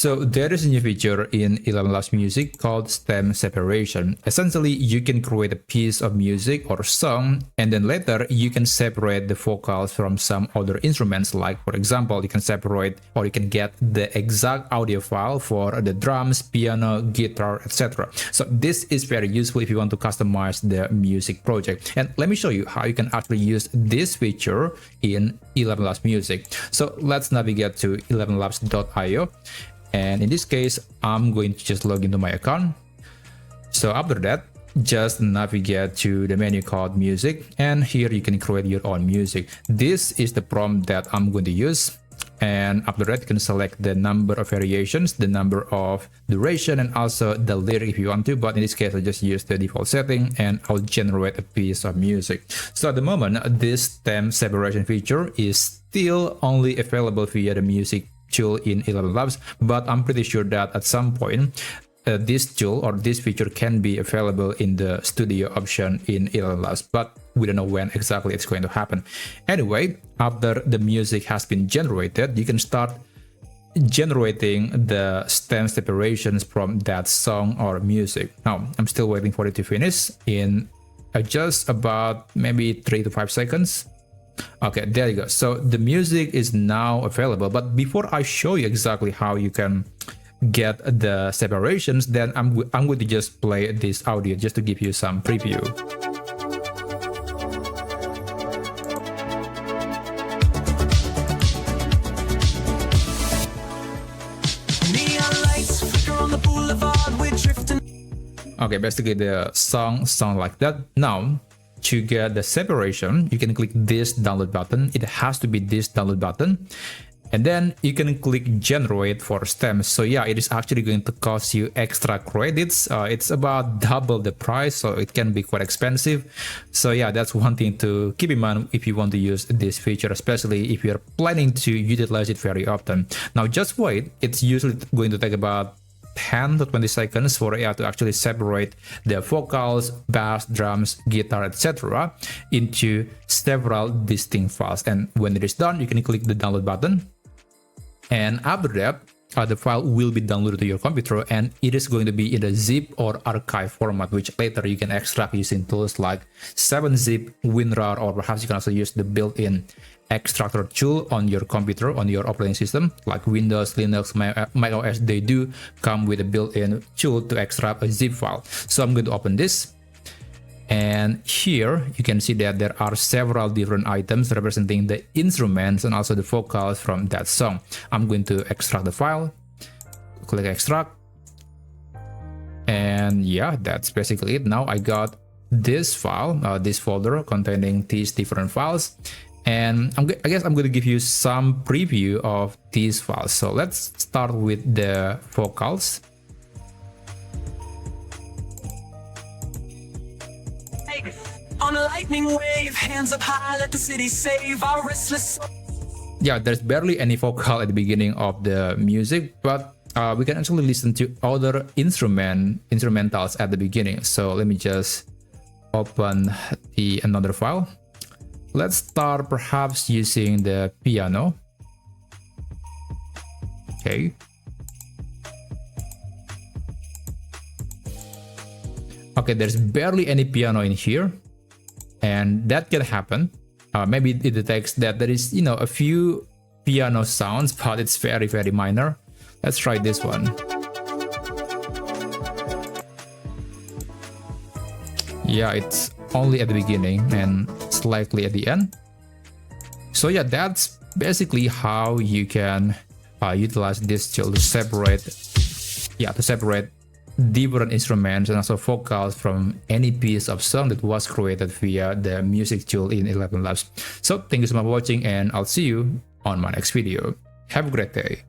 So there is a new feature in ElevenLabs Music called stem separation. Essentially, you can create a piece of music or song, and then later you can separate the vocals from some other instruments. Like, for example, you can separate or you can get the exact audio file for the drums, piano, guitar, etc. So this is very useful if you want to customize the music project. And let me show you how you can actually use this feature in ElevenLabs Music. So let's navigate to elevenlabs.io. And in this case, I'm going to just log into my account. So after that, just navigate to the menu called music, and here you can create your own music. This is the prompt that I'm going to use. And after that, you can select the number of variations, the number of duration, and also the lyric if you want to. But in this case, I just use the default setting and I'll generate a piece of music. So at the moment, this stem separation feature is still only available via the music tool in ElevenLabs, but I'm pretty sure that at some point this tool or this feature can be available in the studio option in ElevenLabs, but we don't know when exactly it's going to happen. Anyway, after the music has been generated, you can start generating the stem separations from that song or music. Now, I'm still waiting for it to finish in just about maybe 3 to 5 seconds. Okay, there you go. So the music is now available, but before I show you exactly how you can get the separations, then I'm going to just play this audio just to give you some preview. Okay, basically the song sounds like that. Now, to get the separation, you can click this download button. It has to be this download button. And then you can click generate for stems. So yeah, it is actually going to cost you extra credits. It's about double the price, so it can be quite expensive. So yeah, that's one thing to keep in mind if you want to use this feature, especially if you're planning to utilize it very often. Now just wait, it's usually going to take about 10 to 20 seconds for AI to actually separate the vocals, bass, drums, guitar, etc. into several distinct files. And when it is done, you can click the download button. And after that, the file will be downloaded to your computer, and it is going to be in a zip or archive format, which later you can extract using tools like 7-zip, WinRAR, or perhaps you can also use the built-in extractor tool on your computer, on your operating system, like Windows, Linux, Mac OS. They do come with a built-in tool to extract a zip file. So I'm going to open this. And here you can see that there are several different items representing the instruments and also the vocals from that song. I'm going to extract the file, click extract. And yeah, that's basically it. Now I got this file, this folder containing these different files. And I guess I'm going to give you some preview of these files. So let's start with the vocals. On a lightning wave, hands up high, let the city save our restless soul. Yeah, there's barely any vocal at the beginning of the music, but we can actually listen to other instrumentals at the beginning. So let me just open another file. Let's start perhaps using the piano. Okay. Okay, there's barely any piano in here. And that can happen. Maybe it detects that there is, a few piano sounds, but it's very, very minor. Let's try this one. Yeah, it's only at the beginning and slightly at the end. So yeah, that's basically how you can utilize this tool to separate different instruments and also vocals from any piece of song that was created via the music tool in ElevenLabs. So thank you so much for watching, and I'll see you on my next video. Have a great day.